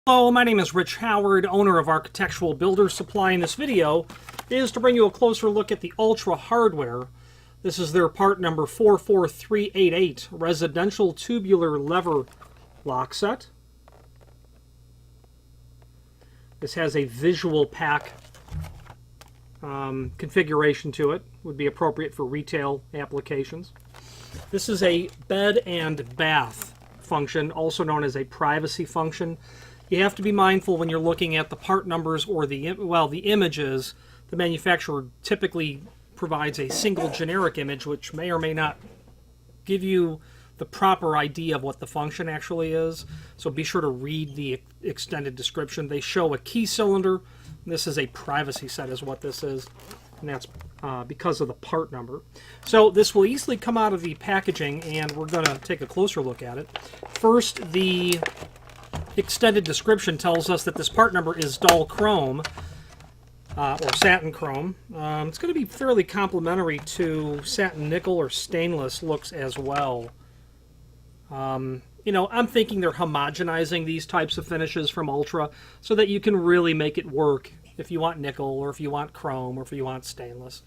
Hello, my name is Rich Howard, owner of Architectural Builder Supply. In this video is to bring you a closer look at the Ultra hardware. This is their part number 44388, residential tubular lever lock set. This has a visual pack configuration to it, would be appropriate for retail applications. This is a bed and bath function, also known as a privacy function. You have to be mindful when you're looking at the part numbers or the images. The manufacturer typically provides a single generic image, which may or may not give you the proper idea of what the function actually is. So be sure to read the extended description. They show a key cylinder. This is a privacy set is what this is, and that's because of the part number. So this will easily come out of the packaging, and we're going to take a closer look at it. First, the extended description tells us that this part number is dull chrome, or satin chrome. It's going to be fairly complementary to satin nickel or stainless looks as well. You know, I'm thinking they're homogenizing these types of finishes from Ultra so that you can really make it work if you want nickel or if you want chrome or if you want stainless.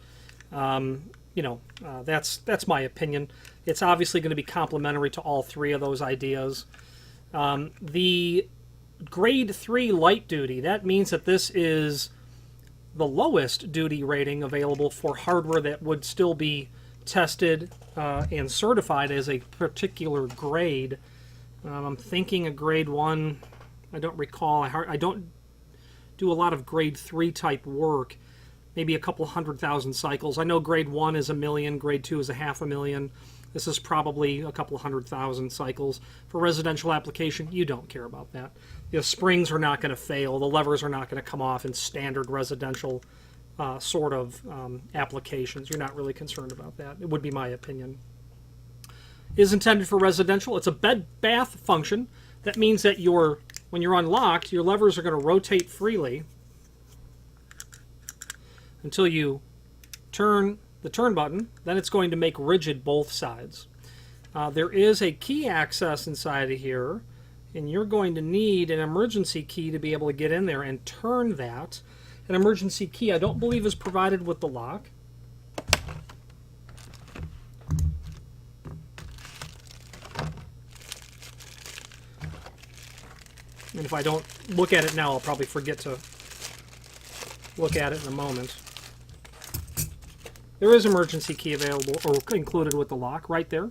You know, that's my opinion. It's obviously going to be complementary to all three of those ideas. The grade 3 light duty, that means that this is the lowest duty rating available for hardware that would still be tested and certified as a particular grade. I'm thinking a grade 1, I don't recall, I don't do a lot of grade 3 type work, maybe a couple 100,000 cycles. I know grade 1 is 1 million, grade 2 is 500,000. This is probably a couple 100,000 cycles. For residential application, you don't care about that. The springs are not going to fail. The levers are not going to come off in standard residential sort of applications. You're not really concerned about that. It would be my opinion. It is intended for residential. It's a bed-bath function. That means that when you're unlocked, your levers are going to rotate freely until you turn the turn button. Then it's going to make rigid both sides. There is a key access inside of here, and you're going to need an emergency key to be able to get in there and turn that. An emergency key I don't believe is provided with the lock. And if I don't look at it now, I'll probably forget to look at it in a moment. There is emergency key available or included with the lock right there.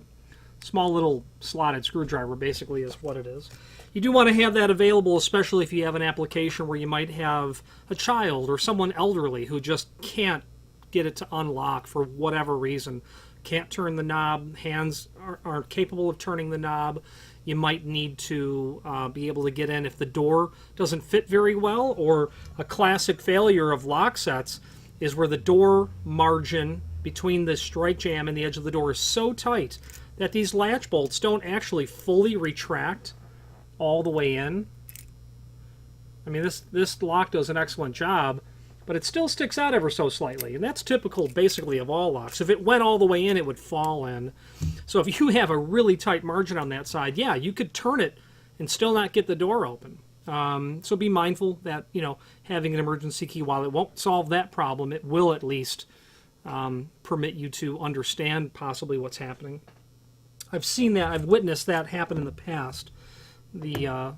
Small little slotted screwdriver basically is what it is. You do want to have that available, especially if you have an application where you might have a child or someone elderly who just can't get it to unlock for whatever reason. Can't turn the knob, hands aren't capable of turning the knob. You might need to be able to get in if the door doesn't fit very well, or a classic failure of lock sets is where the door margin between the strike jamb and the edge of the door is so tight that these latch bolts don't actually fully retract all the way in. I mean, this lock does an excellent job, but it still sticks out ever so slightly, and that's typical basically of all locks. If it went all the way in, it would fall in. So if you have a really tight margin on that side, yeah, you could turn it and still not get the door open. So be mindful that, you know, having an emergency key, while it won't solve that problem, it will at least permit you to understand possibly what's happening. I've seen that, I've witnessed that happen in the past. The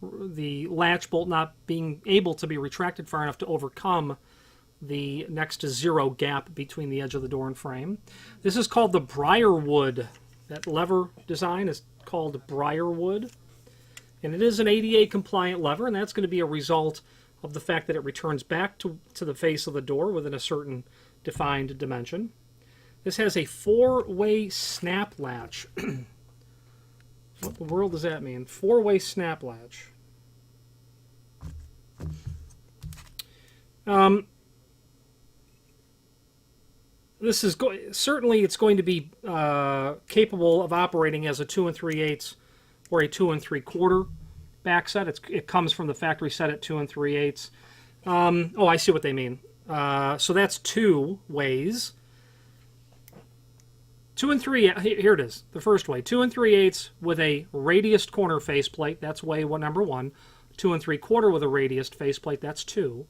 latch bolt not being able to be retracted far enough to overcome the next to zero gap between the edge of the door and frame. This is called the Briarwood. That lever design is called Briarwood. And it is an ADA compliant lever, and that's going to be a result of the fact that it returns back to the face of the door within a certain defined dimension. This has a 4-way snap latch. What the world does that mean? 4-way snap latch. This is certainly it's going to be capable of operating as a 2 3/8 or a 2 3/4 back set. It comes from the factory set at 2 3/8. Oh, I see what they mean. So that's 2 ways. 2 3, here it is, the first way. 2 3/8 with a radiused corner faceplate. That's way number 1. 2 3/4 with a radiused faceplate, that's 2.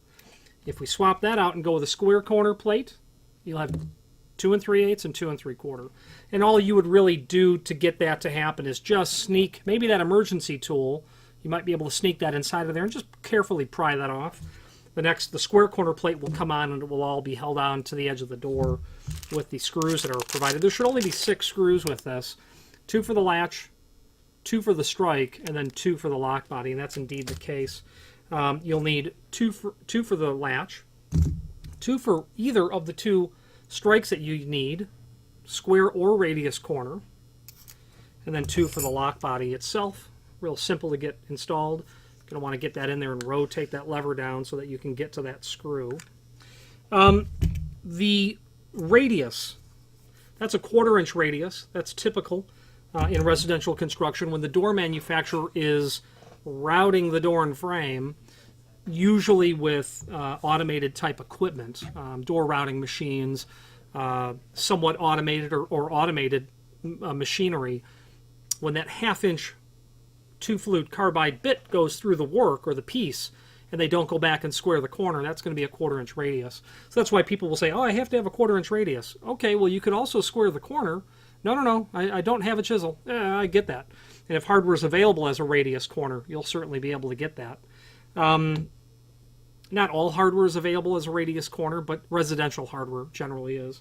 If we swap that out and go with a square corner plate, you'll have 2 3/8 and 2 3/4. And all you would really do to get that to happen is just sneak, maybe that emergency tool, you might be able to sneak that inside of there and just carefully pry that off. The square corner plate will come on and it will all be held on to the edge of the door with the screws that are provided. There should only be 6 screws with this. 2 for the latch, 2 for the strike, and then 2 for the lock body, and that's indeed the case. You'll need 2 for the latch, 2 for either of the 2 strikes that you need, square or radius corner, and then 2 for the lock body itself. Real simple to get installed. You're going to want to get that in there and rotate that lever down so that you can get to that screw. The radius, that's a 1/4 inch radius. That's typical in residential construction. When the door manufacturer is routing the door and frame, usually with automated type equipment, door routing machines, somewhat automated or automated machinery, when that 1/2 inch 2-flute carbide bit goes through the work or the piece and they don't go back and square the corner, that's going to be a 1/4 inch radius. So that's why people will say, oh, I have to have a 1/4 inch radius. Okay, well, you could also square the corner. No, I don't have a chisel. Yeah, I get that. And if hardware is available as a radius corner, you'll certainly be able to get that. Not all hardware is available as a radius corner, but residential hardware generally is.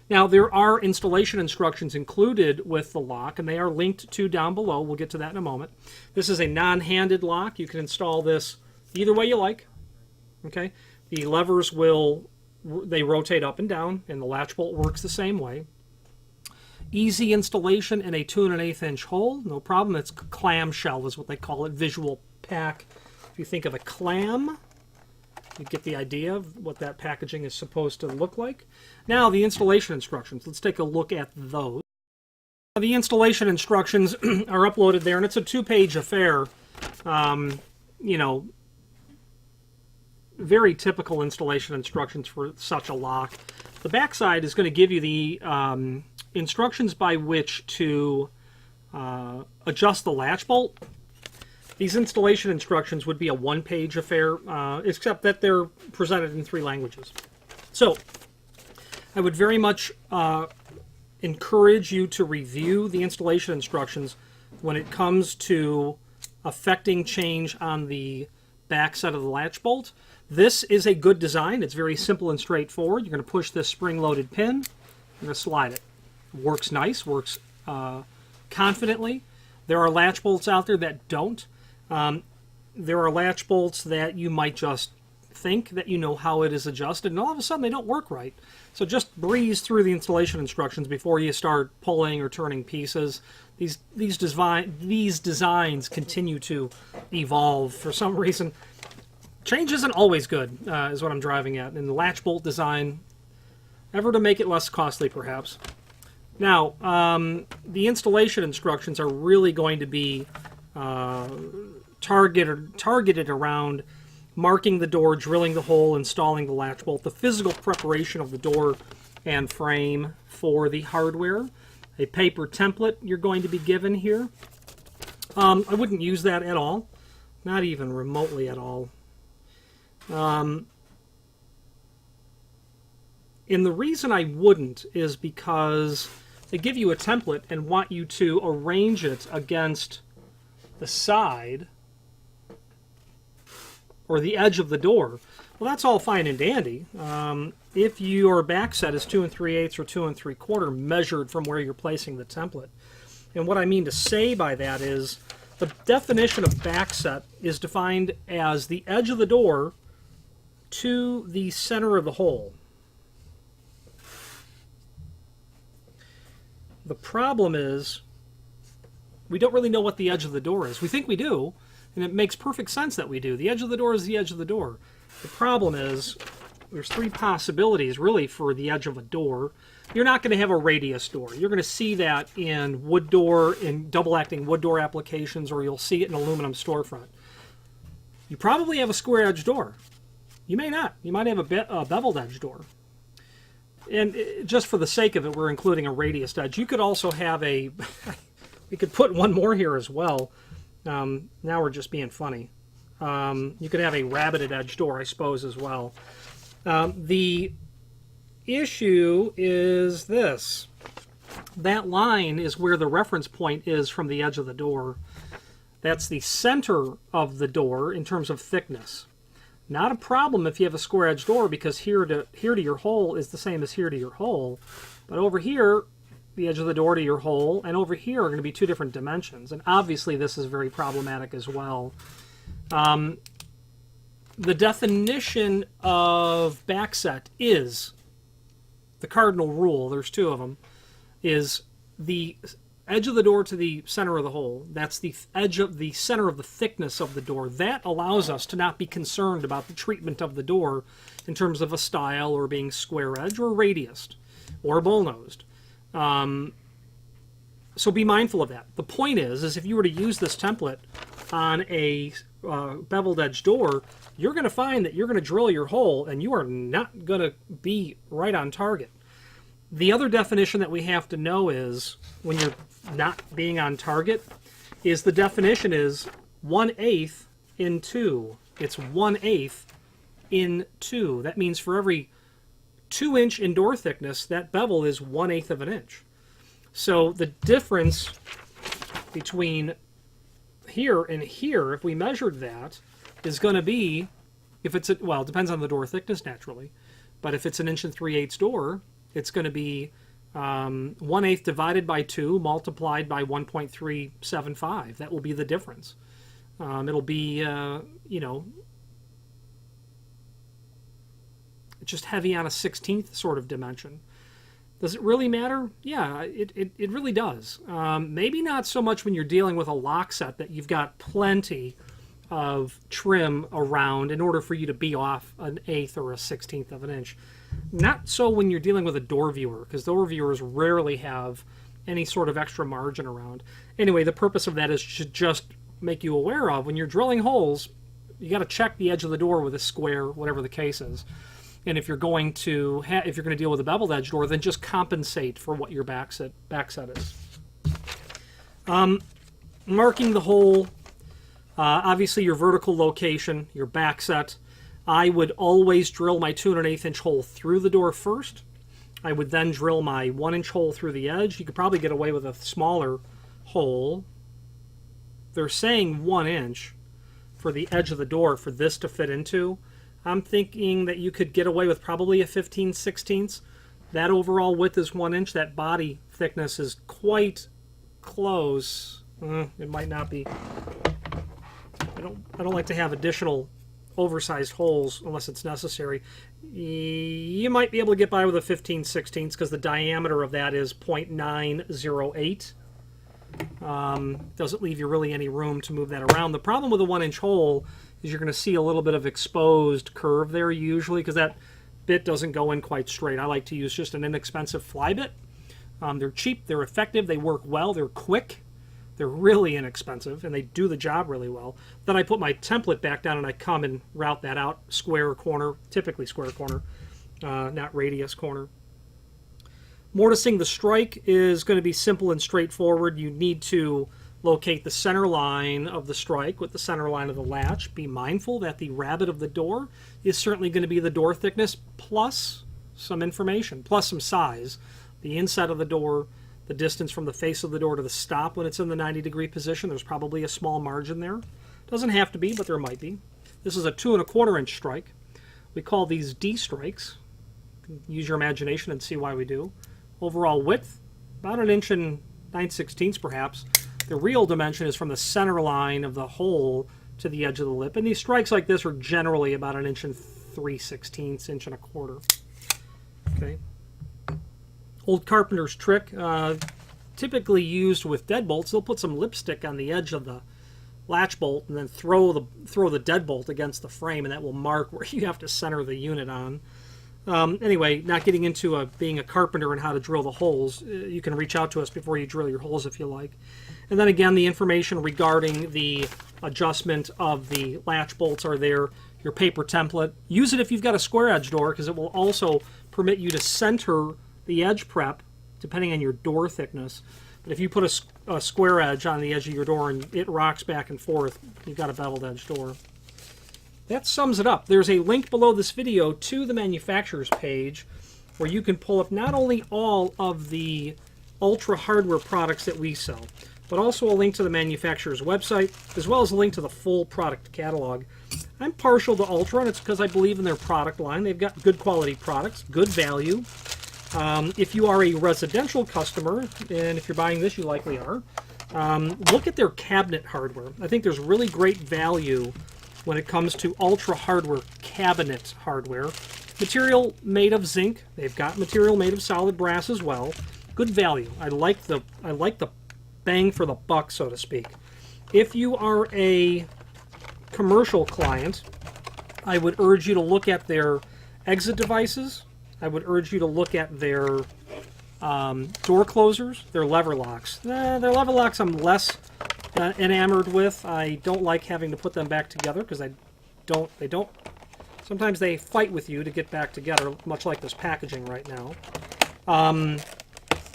Now, there are installation instructions included with the lock, and they are linked to down below. We'll get to that in a moment. This is a non-handed lock. You can install this either way you like. Okay, the levers they rotate up and down, and the latch bolt works the same way. Easy installation in a 2 1/8 inch hole, no problem. It's clamshell is what they call it, visual pack. If you think of a clam, you get the idea of what that packaging is supposed to look like. Now, the installation instructions. Let's take a look at those. The installation instructions are uploaded there, and it's a 2-page affair. You know, very typical installation instructions for such a lock. The backside is going to give you the instructions by which to adjust the latch bolt. These installation instructions would be a 1-page affair, except that they're presented in 3 languages. So, I would very much encourage you to review the installation instructions when it comes to affecting change on the back side of the latch bolt. This is a good design. It's very simple and straightforward. You're going to push this spring-loaded pin. You're going to slide it. Works nice, works confidently. There are latch bolts out there that don't. There are latch bolts that you might just think that you know how it is adjusted, and all of a sudden they don't work right. So just breeze through the installation instructions before you start pulling or turning pieces. These designs continue to evolve for some reason. Change isn't always good, is what I'm driving at. And the latch bolt design, ever to make it less costly, perhaps. Now, the installation instructions are really going to be targeted around marking the door, drilling the hole, installing the latch bolt, the physical preparation of the door and frame for the hardware. A paper template you're going to be given here. I wouldn't use that at all, not even remotely at all. And the reason I wouldn't is because they give you a template and want you to arrange it against the side or the edge of the door. Well, that's all fine and dandy. If your back set is 2 3/8 or 2 3/4 measured from where you're placing the template. And what I mean to say by that is the definition of back set is defined as the edge of the door to the center of the hole. The problem is we don't really know what the edge of the door is. We think we do, and it makes perfect sense that we do. The edge of the door is the edge of the door. The problem is there's 3 possibilities really for the edge of a door. You're not going to have a radius door. You're going to see that in wood door, in double-acting wood door applications, or you'll see it in aluminum storefront. You probably have a square edge door. You may not. You might have a beveled edge door. And just for the sake of it, we're including a radius edge. You could also have a... we could put one more here as well. Now we're just being funny. You could have a rabbeted edge door, I suppose, as well. The issue is this. That line is where the reference point is from the edge of the door. That's the center of the door in terms of thickness. Not a problem if you have a square edge door, because here to your hole is the same as here to your hole. But over here, the edge of the door to your hole, and over here are going to be two different dimensions. And obviously this is very problematic as well. The definition of backset is, the cardinal rule, there's two of them, is the edge of the door to the center of the hole. That's the edge of the center of the thickness of the door. That allows us to not be concerned about the treatment of the door in terms of a style or being square edge or radiused or bullnosed. So be mindful of that. The point is if you were to use this template on a beveled edge door, you're going to find that you're going to drill your hole and you are not going to be right on target. The other definition that we have to know is, when you're not being on target, is the definition is 1/8 in 2. It's 1/8 in 2. That means for every 2-inch indoor thickness, that bevel is 1/8 of an inch. So the difference between here and here, if we measured that, is going to be, if it's, well, it depends on the door thickness naturally, but if it's an 1 3/8 door, it's going to be 1/8 divided by 2 multiplied by 1.375. That will be the difference. It'll be, you know, just heavy on a 1/16 sort of dimension. Does it really matter? Yeah, it really does. Maybe not so much when you're dealing with a Lockset that you've got plenty of trim around in order for you to be off an 1/8 or a 1/16 of an inch. Not so when you're dealing with a door viewer, because door viewers rarely have any sort of extra margin around. Anyway, the purpose of that is to just make you aware of, when you're drilling holes, you got to check the edge of the door with a square, whatever the case is. And if you're going to deal with a beveled edge door, then just compensate for what your backset is. Marking the hole, obviously your vertical location, your backset. I would always drill my 2 1/8 hole through the door first. I would then drill my 1-inch hole through the edge. You could probably get away with a smaller hole. They're saying 1 inch for the edge of the door for this to fit into. I'm thinking that you could get away with probably a 15/16. That overall width is 1 inch. That body thickness is quite close. It might not be. I don't like to have additional oversized holes unless it's necessary. You might be able to get by with a 15/16 because the diameter of that is 0.908. Doesn't leave you really any room to move that around. The problem with a 1-inch hole is you're going to see a little bit of exposed curve there usually, because that bit doesn't go in quite straight. I like to use just an inexpensive fly bit. They're cheap, they're effective, they work well, they're quick, they're really inexpensive, and they do the job really well. Then I put my template back down and I come and route that out square corner, typically square corner, not radius corner. Mortising the strike is going to be simple and straightforward. You need to locate the center line of the strike with the center line of the latch. Be mindful that the rabbet of the door is certainly going to be the door thickness plus some information, plus some size. The inside of the door, the distance from the face of the door to the stop when it's in the 90-degree position, there's probably a small margin there. Doesn't have to be, but there might be. This is a 2 1/4 inch strike. We call these D strikes. Use your imagination and see why we do. Overall width, about 1 inch and 9/16 perhaps. The real dimension is from the center line of the hole to the edge of the lip. And these strikes like this are generally about 1 inch and 3/16, 1 1/4. Okay. Old carpenter's trick, typically used with deadbolts. They'll put some lipstick on the edge of the latch bolt and then throw the deadbolt against the frame, and that will mark where you have to center the unit on. Anyway, not getting into being a carpenter and how to drill the holes. You can reach out to us before you drill your holes if you like. And then again, the information regarding the adjustment of the latch bolts are there. Your paper template. Use it if you've got a square edge door, because it will also permit you to center the edge prep depending on your door thickness. But if you put a square edge on the edge of your door and it rocks back and forth, you've got a beveled edge door. that sums it up. There's a link below this video to the manufacturer's page where you can pull up not only all of the Ultra hardware products that we sell, but also a link to the manufacturer's website, as well as a link to the full product catalog. I'm partial to Ultra, and it's because I believe in their product line. They've got good quality products, good value. If you are a residential customer, and if you're buying this, you likely are, look at their cabinet hardware. I think there's really great value when it comes to Ultra hardware cabinet hardware. Material made of zinc. They've got material made of solid brass as well. Good value. I like the bang for the buck, so to speak. If you are a commercial client, I would urge you to look at their exit devices. I would urge you to look at their door closers, their lever locks. Their lever locks I'm less enamored with. I don't like having to put them back together because they don't. Sometimes they fight with you to get back together, much like this packaging right now.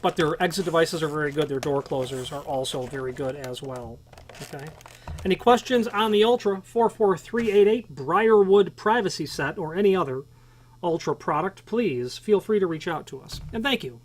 But their exit devices are very good. Their door closers are also very good as well. Okay. Any questions on the Ultra 44388 Briarwood privacy set or any other Ultra product, please feel free to reach out to us. And thank you.